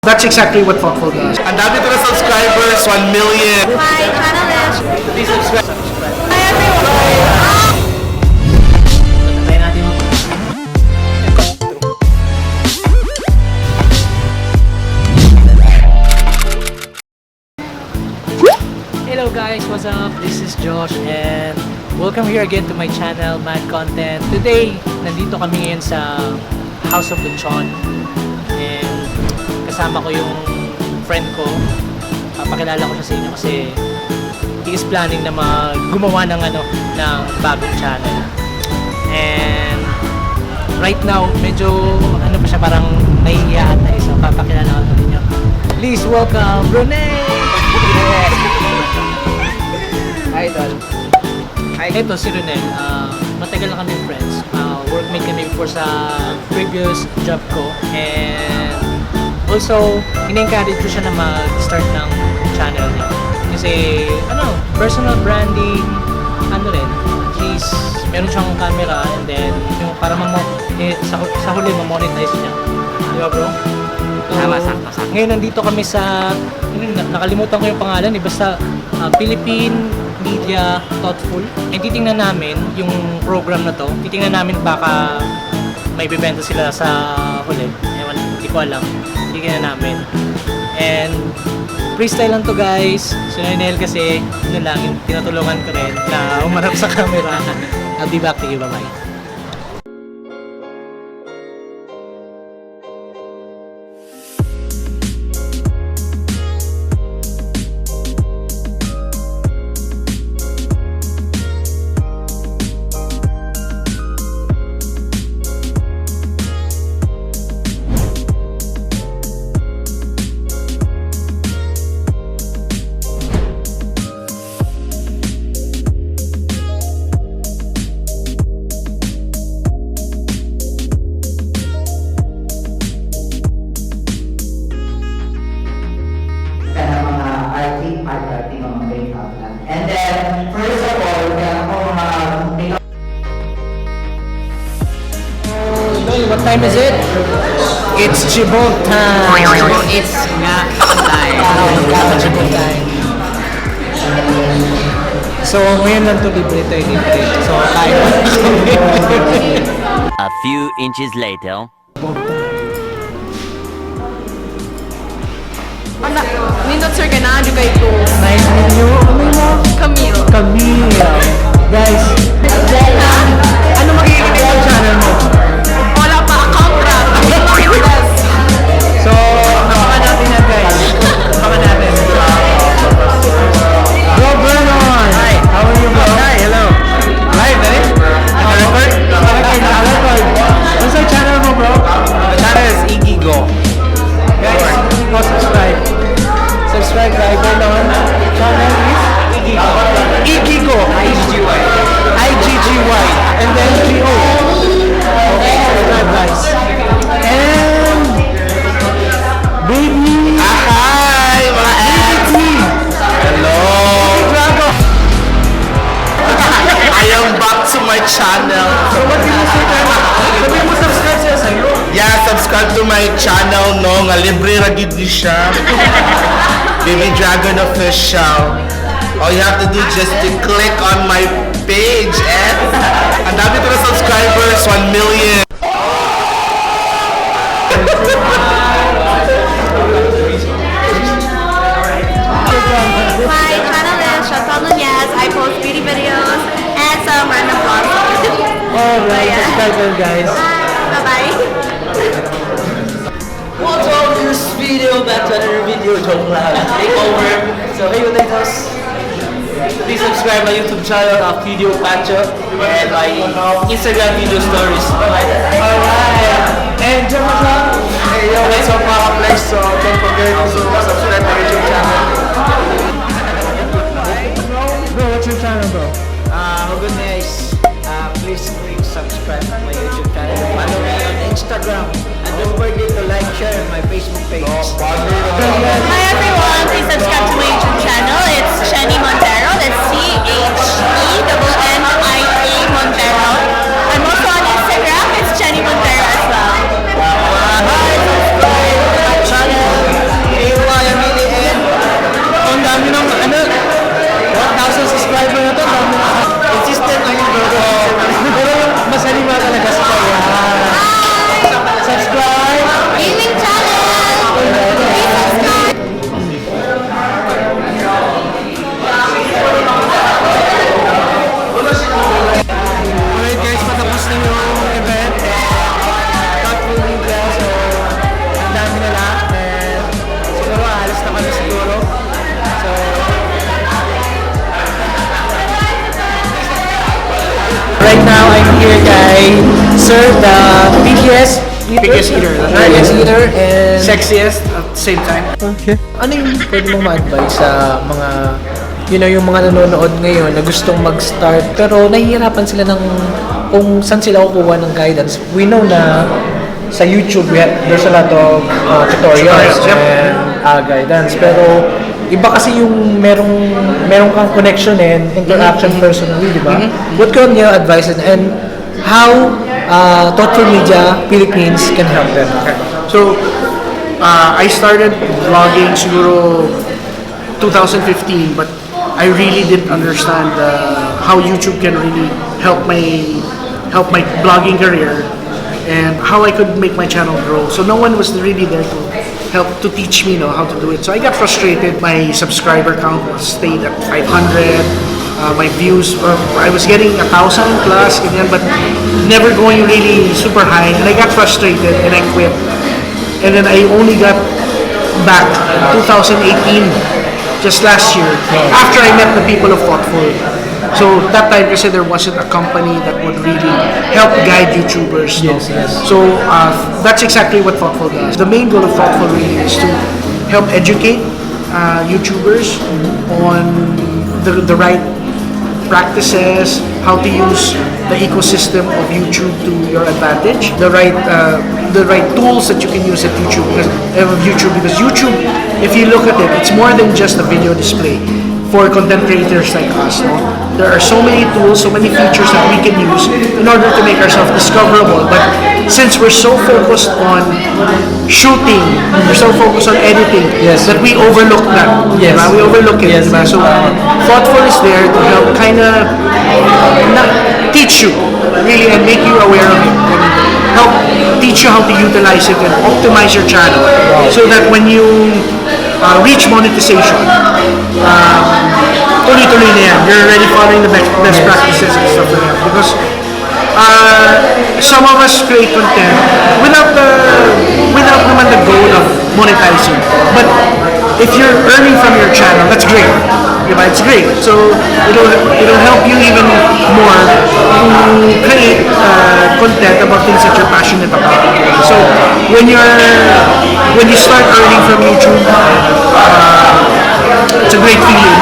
That's exactly what Thoughtful does. Ang dami ko na subscribers, 1 million. My channel is... Please subscribe. Hi everyone! Try natin mo. Hello guys, what's up? This is Josh and welcome here again to my channel, Mad Content. Today, nandito kami ngayon sa House of Lechon and kasama ko yung friend ko. Papakilala ko siya sa inyo kasi he is planning na gumawa ng bagong channel. And right now, medyo pa siya, parang nahihiya ata eh. So papakilala ko sa inyo. Please welcome Brunei! Idol. Ito si Ronel. Matagal na kami friends. Workmate kami before sa previous job ko. And also, in-encourage ko siya na mag-start ng channel niya. Kasi, personal branding, meron siyang camera and then, yung para sa huli, ma-monetize niya. Di ba bro? Tama, sakto. Ngayon nandito kami sa, nakalimutan ko yung pangalan basta Philippine Media Thoughtful. And titingnan namin yung program na to. Titingnan namin baka may bibenta sila sa huli. Ewan, hindi ko alam. Titingnan namin. And freestyle lang to guys. Si Nel kasi tinutulungan ko rin na umarap sa camera. I'll be back to you. Bye-bye. And then, first of all, kaya ako makeup. What time is it? It's Chibok time! It's nga time. Chibok time. So, ngayon lang ito libre. So, tayo. A few inches later. Nindot sir gana, juga ito. Nice to meet you. Camille. Camille. Guys, ano magiging YouTube channel mo? Wala pa account rap. So, abangan natin yan guys. Abangan natin. Bro Vernon! Hi! How are you bro? Hi, hello. Live, eh? Naka-record? Naka-record. What's our channel mo bro? The channel is Igigo. Guys, go subscribe. Subscribe kay Vernon. Channel is Igigo. Igigo! I-G-G-Y. I-G-G-Y. And then G-O. Okay, subscribe guys. And baby! Hi, mga Baby! Hello! Drago! I am back to my channel. So what did you say tayo? Sabi mo subscribe siya sa'yo? Yeah, subscribe to my channel, no? Nga libre ra gid ni siya. Baby Dragon Official. All you have to do just to click on my page and ang dami ko na subscribers, 1 million. My channel is Chantal Nunez. I post beauty videos and some random vlogs. Alright, subscribe kayo guys. Bye-bye. What's up, this video? Back to another video. Joke lang. Take over. So, hey, Unitas. Please subscribe my YouTube channel, Video Patcha, and my Instagram video stories. Alright. And dyan mo siya. Hey yo, what's up mga ka-flex? So don't forget to subscribe my YouTube channel. Bro, what's your channel bro? Goodness. Please click subscribe to my YouTube channel. Follow me on Instagram. And don't forget to like, share my Facebook page. Hi everyone, please subscribe to my YouTube channel. It's Chenny Montero. That's CHENNIA Montero. I'm also on Instagram. It's Chenny Montero as well. Hi, subscribe to my channel. sir, the biggest Biggest eater. biggest eater, and Sexiest at the same time. okay. Ano yung pwede mong ma-advise sa mga, yung mga nanonood ngayon na gustong mag-start pero nahihirapan sila ng kung saan sila kukuha ng guidance? We know na sa YouTube, there's a lot of tutorials and guidance. Pero iba kasi yung merong kang connection and interaction personally, di ba? What can you advise and how Thoughtful Media Philippines can help them? So, I started vlogging siguro 2015, but I really didn't understand how YouTube can really help my blogging career and how I could make my channel grow. So no one was really there to help to teach me how to do it. So I got frustrated. My subscriber count stayed at 500. My views, I was getting 1,000 plus, but never going really super high. And I got frustrated and I quit. And then I only got back in 2018, just last year, after I met the people of Thoughtful. So that time kasi there wasn't a company that would really help guide YouTubers. Yes. So that's exactly what Thoughtful does. The main goal of Thoughtful really is to help educate YouTubers on the right practices, how to use the ecosystem of YouTube to your advantage, the right tools that you can use at YouTube because YouTube, if you look at it, it's more than just a video display. For content creators like us, there are so many tools, so many features that we can use in order to make ourselves discoverable. But since we're so focused on shooting, we're so focused on editing, that we overlook that. Yes. We overlook it. Yes. So Thoughtful is there to help kind of teach you, really, and make you aware of it. And help teach you how to utilize it and optimize your channel. So that when you reach monetization, tuloy-tuloy na yan. You're already following the best practices and stuff like that. Because some of us create content without naman the goal of monetizing. But if you're earning from your channel, that's great. Diba? It's great. So it'll help you even more to create content about things that you're passionate about. So when you start earning from YouTube, it's a great feeling.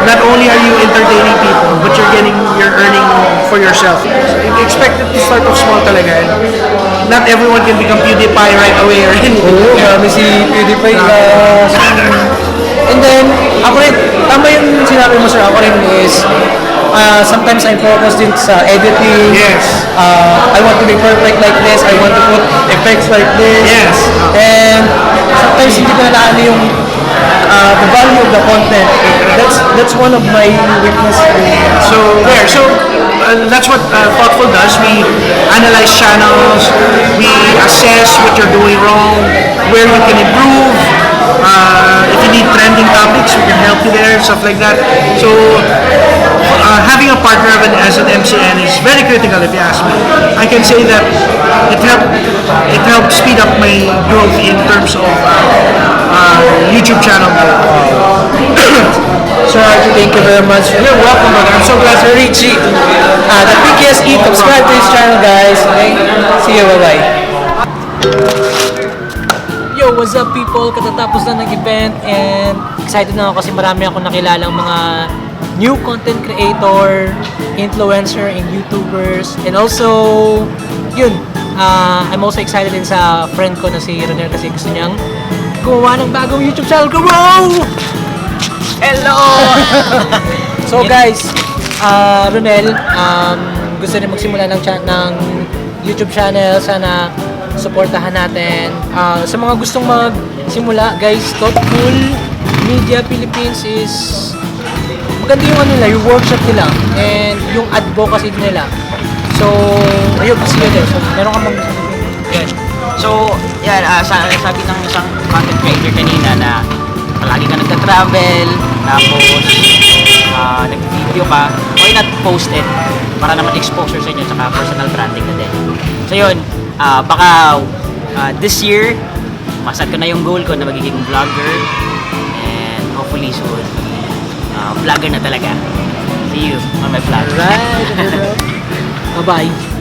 Not only are you entertaining people, but you're earning for yourself. So expect it to start off small talaga. Not everyone can become PewDiePie right away or anything. Oo, marami si PewDiePie. And then, ako rin, tama yung sinabi mo sir, ako rin is, sometimes I focus din sa editing. Yes. I want to be perfect like this. I want to put effects like this. Yes. And sometimes hindi ko nalaano yung the value of the content. That's one of my weaknesses. So that's what Thoughtful does. We analyze channels, we assess what you're doing wrong, where you can improve. If you need trending topics, we can help you there, stuff like that. So having a partner as an MCN is very critical, if you ask me. I can say that it helped speed up my growth in terms of YouTube channel growth. Sir Archie, thank you very much. You're welcome, brother. I'm so glad. Sir Richie, the biggest subscribe to his channel, guys. Okay? See you, bye-bye. Yo, what's up people? Katatapos na ng event and excited na ako kasi marami akong nakilalang mga new content creator, influencer, and YouTubers. And also, yun, I'm also excited din sa friend ko na si Ronel kasi gusto niyang gumawa ng bagong YouTube channel ko. Wow! Hello! So guys, Ronel, gusto rin magsimula ng YouTube channel. Sana supportahan natin. Sa mga gustong magsimula, guys, Thoughtful Media Philippines is maganda yung nila, yung workshop nila and yung advocacy nila. So, ayun, see you there. So, meron ka mang Yun. So, yan, sabi ng isang content creator kanina na palagi ka nagta-travel, tapos nag-video ka, why not post it para naman exposure sa inyo tsaka personal branding na din. So yun, baka this year, masad ko na yung goal ko na magiging vlogger and hopefully soon, vlogger na talaga. See you on my vlog. right. Bye-bye.